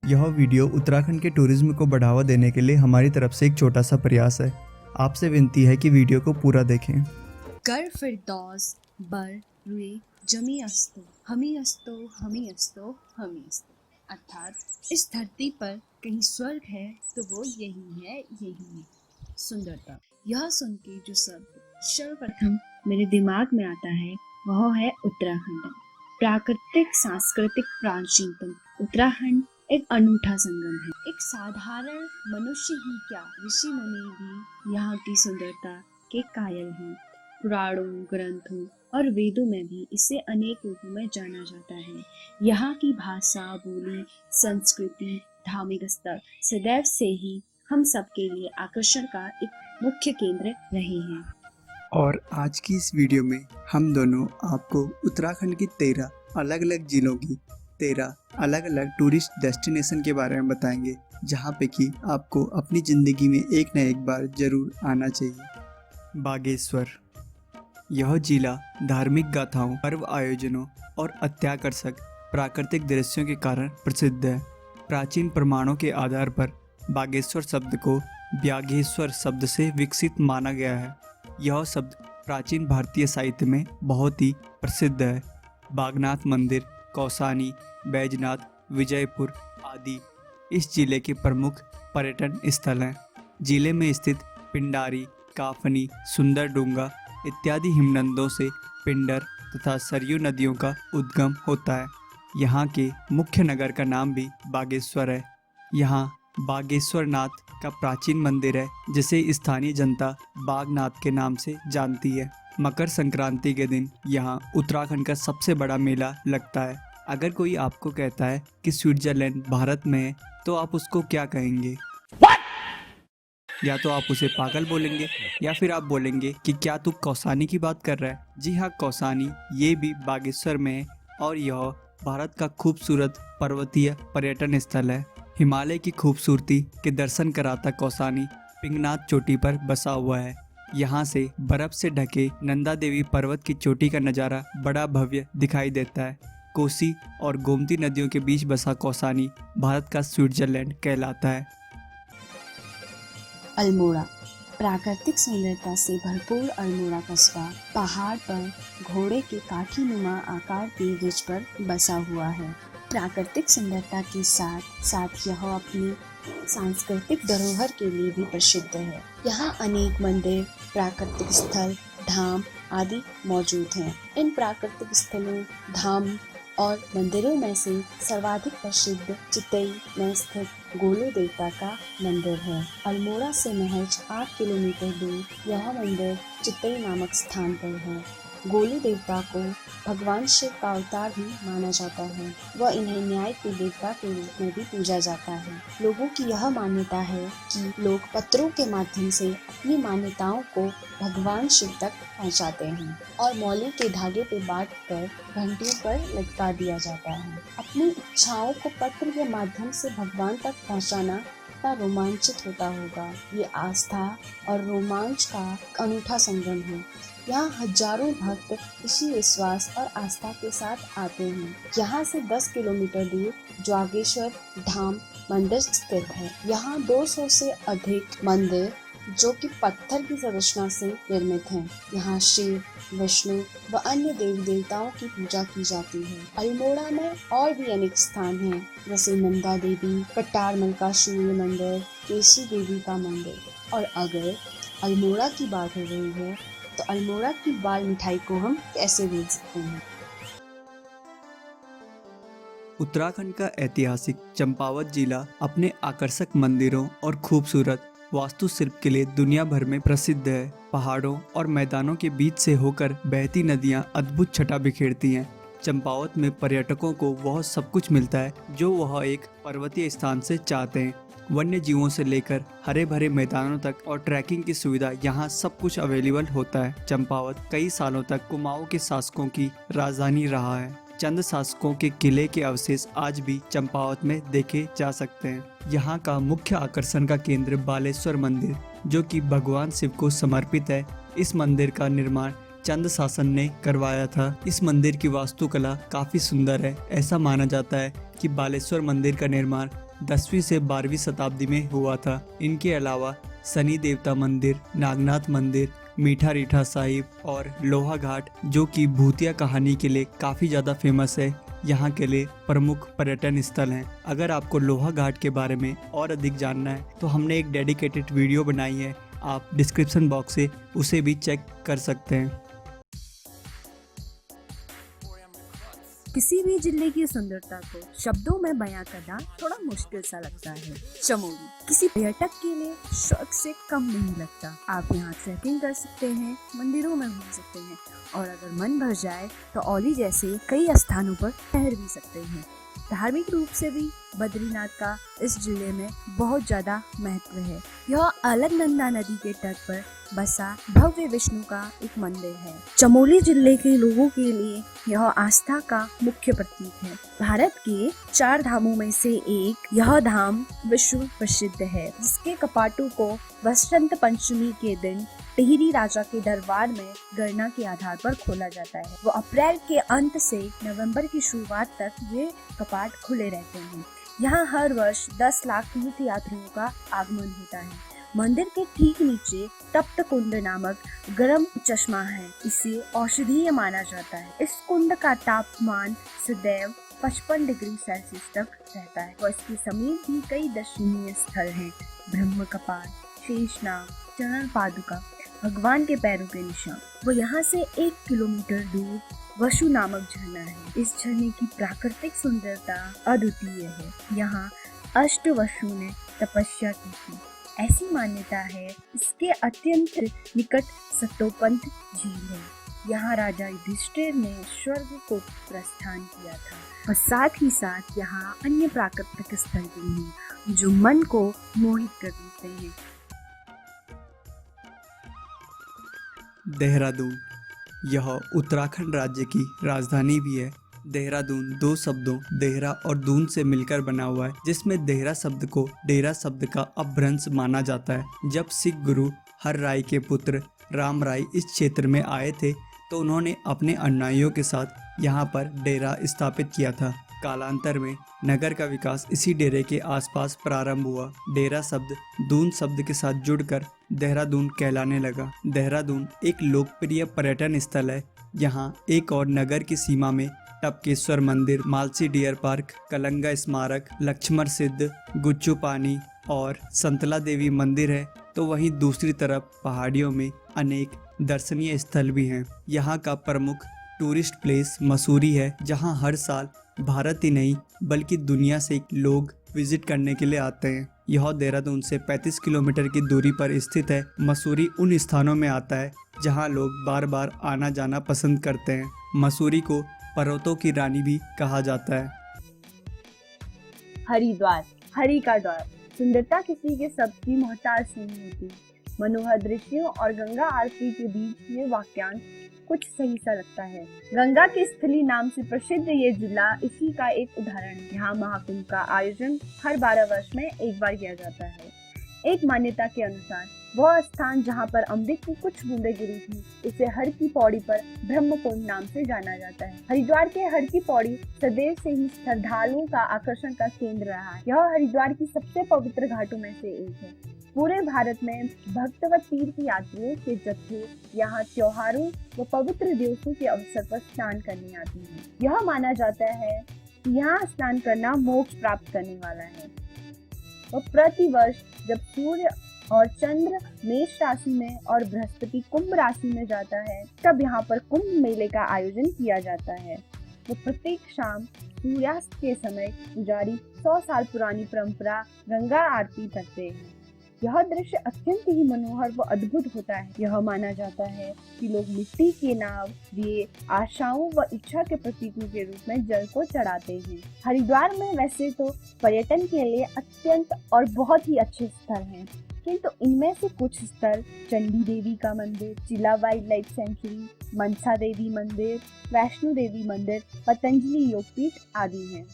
यह वीडियो उत्तराखंड के टूरिज्म को बढ़ावा देने के लिए हमारी तरफ से एक छोटा सा प्रयास है। आपसे विनती है कि वीडियो को पूरा देखें। कर फिरदौस बर रुए जमी अस्तो हमी अस्तो हमी अस्तो हमी अस्तो। अर्थात इस धरती पर कहीं स्वर्ग है तो वो यही है, यही है सुंदरता। यह सुन के जो शब्द सर्वप्रथम मेरे दिमाग में आता है वह है उत्तराखंड। प्राकृतिक सांस्कृतिक प्राचीनतम उत्तराखंड एक अनूठा संगम है। एक साधारण मनुष्य ही क्या, ऋषि मुनि भी यहाँ की सुंदरता के कायल हैं। पुराणों, ग्रंथों और वेदों में भी इसे अनेक रूपों में जाना जाता है। यहाँ की भाषा, बोली, संस्कृति, धार्मिक स्थल सदैव से ही हम सबके लिए आकर्षण का एक मुख्य केंद्र रहे हैं। और आज की इस वीडियो में हम दोनों आपको उत्तराखंड की 13 अलग अलग जिलों की 13 अलग अलग टूरिस्ट डेस्टिनेशन के बारे में बताएंगे, जहाँ पे कि आपको अपनी ज़िंदगी में एक न एक बार जरूर आना चाहिए। बागेश्वर। यह जिला धार्मिक गाथाओं, पर्व आयोजनों और अत्याकर्षक प्राकृतिक दृश्यों के कारण प्रसिद्ध है। प्राचीन प्रमाणों के आधार पर बागेश्वर शब्द को ब्याघेश्वर शब्द से विकसित माना गया है। यह शब्द प्राचीन भारतीय साहित्य में बहुत ही प्रसिद्ध है। बागनाथ मंदिर, कौसानी, बैजनाथ, विजयपुर आदि इस जिले के प्रमुख पर्यटन स्थल हैं। जिले में स्थित पिंडारी, काफनी, सुंदरडूंगा इत्यादि हिमनदों से पिंडर तथा सरयू नदियों का उद्गम होता है। यहाँ के मुख्य नगर का नाम भी बागेश्वर है। यहाँ बागेश्वर नाथ का प्राचीन मंदिर है, जिसे स्थानीय जनता बागनाथ के नाम से जानती है। मकर संक्रांति के दिन यहाँ उत्तराखंड का सबसे बड़ा मेला लगता है। अगर कोई आपको कहता है कि स्विट्जरलैंड भारत में है, तो आप उसको क्या कहेंगे? या तो आप उसे पागल बोलेंगे या फिर आप बोलेंगे कि क्या तू कौसानी की बात कर रहा है। जी हाँ, कौसानी ये भी बागेश्वर में है और यह भारत का खूबसूरत पर्वतीय पर्यटन स्थल है। हिमालय की खूबसूरती के दर्शन कराता कौसानी पिंगनाथ चोटी पर बसा हुआ है। यहाँ से बर्फ से ढके नंदा देवी पर्वत की चोटी का नज़ारा बड़ा भव्य दिखाई देता है। कोसी और गोमती नदियों के बीच बसा कौसानी भारत का स्विट्जरलैंड कहलाता है। अल्मोड़ा। प्राकृतिक सुंदरता से भरपूर अल्मोड़ा कस्बा पहाड़ पर घोड़े के काठीनुमा आकार के रिज पर बसा हुआ है। प्राकृतिक सुंदरता के साथ साथ यह अपनी सांस्कृतिक धरोहर के लिए भी प्रसिद्ध है। यहाँ अनेक मंदिर, प्राकृतिक स्थल, धाम आदि मौजूद हैं। इन प्राकृतिक स्थलों, धाम और मंदिरों में से सर्वाधिक प्रसिद्ध चितई में स्थित गोलू देवता का मंदिर है। अल्मोड़ा से महज 8 किलोमीटर दूर यह मंदिर चितई नामक स्थान पर है। गोलू देवता को भगवान शिव का अवतार भी माना जाता है। वह इन्हें न्याय के देवता के रूप में भी पूजा जाता है। लोगों की यह मान्यता है कि लोग पत्रों के माध्यम से अपनी मान्यताओं को भगवान शिव तक पहुंचाते हैं और मौली के धागे पे बांधकर घंटियों पर लटका दिया जाता है। अपनी इच्छाओं को पत्र के माध्यम से भगवान तक पहुंचाना कितना रोमांचित होता होगा। ये आस्था और रोमांच का अनूठा संगम है। यहाँ हजारों भक्त इसी विश्वास और आस्था के साथ आते हैं। यहाँ से 10 किलोमीटर दूर जागेश्वर धाम मंदिर स्थित है। यहाँ 200 से अधिक मंदिर जो कि पत्थर की संरचना से निर्मित हैं। यहाँ शिव, विष्णु व अन्य देवी देवताओं की पूजा की जाती है। अल्मोड़ा में और भी अनेक स्थान हैं, जैसे नंदा देवी, कटारमल का सूर्य मंदिर, केसी देवी का मंदिर। और अगर अल्मोड़ा की बात हो रही है तो अल्मोड़ा की बाल मिठाई को हम कैसे भूल सकते हैं। उत्तराखंड का ऐतिहासिक चंपावत जिला अपने आकर्षक मंदिरों और खूबसूरत वास्तुशिल्प के लिए दुनिया भर में प्रसिद्ध है। पहाड़ों और मैदानों के बीच से होकर बहती नदियां अद्भुत छटा बिखेरती हैं। चंपावत में पर्यटकों को वह सब कुछ मिलता है जो वह एक पर्वतीय स्थान से चाहते हैं। वन्य जीवों से लेकर हरे भरे मैदानों तक और ट्रैकिंग की सुविधा यहाँ सब कुछ अवेलेबल होता है। चंपावत कई सालों तक कुमाऊं के शासकों की राजधानी रहा है। चंद शासकों के किले के अवशेष आज भी चंपावत में देखे जा सकते हैं। यहाँ का मुख्य आकर्षण का केंद्र बालेश्वर मंदिर, जो कि भगवान शिव को समर्पित है। इस मंदिर का निर्माण चंद शासन ने करवाया था। इस मंदिर की वास्तुकला काफी सुंदर है। ऐसा माना जाता है कि बालेश्वर मंदिर का निर्माण 10वीं से 12वीं शताब्दी में हुआ था। इनके अलावा शनि देवता मंदिर, नागनाथ मंदिर, मीठा रीठा साहिब और लोहा घाट, जो कि भूतिया कहानी के लिए काफ़ी ज़्यादा फेमस है, यहाँ के लिए प्रमुख पर्यटन स्थल हैं। अगर आपको लोहा घाट के बारे में और अधिक जानना है तो हमने एक डेडिकेटेड वीडियो बनाई है, आप डिस्क्रिप्शन बॉक्स से उसे भी चेक कर सकते हैं। किसी भी जिले की सुंदरता को शब्दों में बयां करना थोड़ा मुश्किल सा लगता है। चमोली किसी पर्यटक के लिए स्वर्ग से कम नहीं लगता। आप यहाँ ट्रैकिंग कर सकते हैं, मंदिरों में घूम सकते हैं और अगर मन भर जाए तो औली जैसे कई स्थानों पर ठहर भी सकते हैं। धार्मिक रूप से भी बद्रीनाथ का इस जिले में बहुत ज्यादा महत्व है। यह अलकनंदा नदी के तट पर बसा भव्य विष्णु का एक मंदिर है। चमोली जिले के लोगों के लिए यह आस्था का मुख्य प्रतीक है। भारत के 4 धामों में से एक यह धाम विश्व प्रसिद्ध है, जिसके कपाटों को वसंत पंचमी के दिन टिहरी राजा के दरबार में गणना के आधार पर खोला जाता है। वो अप्रैल के अंत से नवंबर की शुरुआत तक ये कपाट खुले रहते हैं। यहाँ हर वर्ष 10 लाख तीर्थ यात्रियों का आगमन होता है। मंदिर के ठीक नीचे तप्त कुंड नामक गर्म चश्मा है। इसे औषधीय माना जाता है। इस कुंड का तापमान सदैव 55 डिग्री सेल्सियस तक रहता है और इसके समीप भी कई दर्शनीय स्थल हैं। ब्रह्म कपाट, शेषनाग, चरण पादुका, भगवान के पैरों के निशान। वो यहाँ से 1 किलोमीटर दूर वशु नामक झरना है। इस झरने की प्राकृतिक सुंदरता अद्वितीय है। यहाँ अष्ट वशु ने तपस्या की थी। ऐसी मान्यता है इसके अत्यंत निकट सतोपंथ झील है। यहाँ राजा युधिष्ठिर ने स्वर्ग को प्रस्थान किया था और साथ ही साथ यहाँ अन्य प्राकृतिक स्थल भी हैं जो मन को मोहित कर देते हैं। देहरादून, यह उत्तराखंड राज्य की राजधानी भी है। देहरादून 2 शब्दों देहरा और दून से मिलकर बना हुआ है, जिसमें देहरा शब्द को डेरा शब्द का अपभ्रंश माना जाता है। जब सिख गुरु हर राय के पुत्र राम राय इस क्षेत्र में आए थे तो उन्होंने अपने अनुयायियों के साथ यहाँ पर डेरा स्थापित किया था। कालांतर में नगर का विकास इसी डेरे के आसपास प्रारंभ हुआ। डेरा शब्द दून शब्द के साथ जुड़कर देहरादून कहलाने लगा। देहरादून एक लोकप्रिय पर्यटन स्थल है। यहाँ एक और नगर की सीमा में टपकेश्वर मंदिर, मालसी डियर पार्क, कलंगा स्मारक, लक्ष्मण सिद्ध, गुच्चू पानी और संतला देवी मंदिर है, तो वहीं दूसरी तरफ पहाड़ियों में अनेक दर्शनीय स्थल भी हैं। यहाँ का प्रमुख टूरिस्ट प्लेस मसूरी है, जहाँ हर साल भारत ही नहीं बल्कि दुनिया से लोग विजिट करने के लिए आते हैं। यह देहरादून से 35 किलोमीटर की दूरी पर स्थित है। मसूरी उन स्थानों में आता है जहां लोग बार बार आना जाना पसंद करते हैं। मसूरी को पर्वतों की रानी भी कहा जाता है। हरिद्वार, हरि का द्वार। सुंदरता किसी के सबकी मोहताज नहीं होती। मनोहर दृश्यों और गंगा आरती के बीच ये वाक्यांश कुछ सही सा लगता है। गंगा के स्थली नाम से प्रसिद्ध ये जिला इसी का एक उदाहरण है। यहाँ महाकुंभ का आयोजन हर 12 वर्ष में एक बार किया जाता है। एक मान्यता के अनुसार वह स्थान जहाँ पर अमृत की कुछ बूंदें गिरी थी, उसे हर की पौड़ी पर ब्रह्मकुंड नाम से जाना जाता है। हरिद्वार के हर की पौड़ी सदैव से ही श्रद्धालुओं का आकर्षण का केंद्र रहा है। यह हरिद्वार की सबसे पवित्र घाटों में से एक है। पूरे भारत में भक्त व तीर्थ यात्रियों के जत्थे यहाँ त्योहारों व पवित्र दिवसों के अवसर पर स्नान करने आते हैं। यह माना जाता है कि यहाँ स्नान करना मोक्ष प्राप्त करने वाला है। और प्रति वर्ष जब सूर्य और चंद्र मेष राशि में और बृहस्पति कुंभ राशि में जाता है, तब यहाँ पर कुंभ मेले का आयोजन किया जाता है। तो प्रत्येक शाम सूर्यास्त के समय पुजारी 100 साल पुरानी परंपरा गंगा आरती करते हैं। यह दृश्य अत्यंत ही मनोहर व अद्भुत होता है। यह माना जाता है कि लोग मिट्टी के नाव दिए आशाओं व इच्छा के प्रतीकों के रूप में जल को चढ़ाते हैं। हरिद्वार में वैसे तो पर्यटन के लिए अत्यंत और बहुत ही अच्छे स्थल हैं, किंतु इनमें से कुछ स्थल चंडी देवी का मंदिर, चिला wild life sanctuary, Mansa Devi मंदिर, वैष्णो देवी मंदिर, पतंजलि योगपीठ आदि हैं।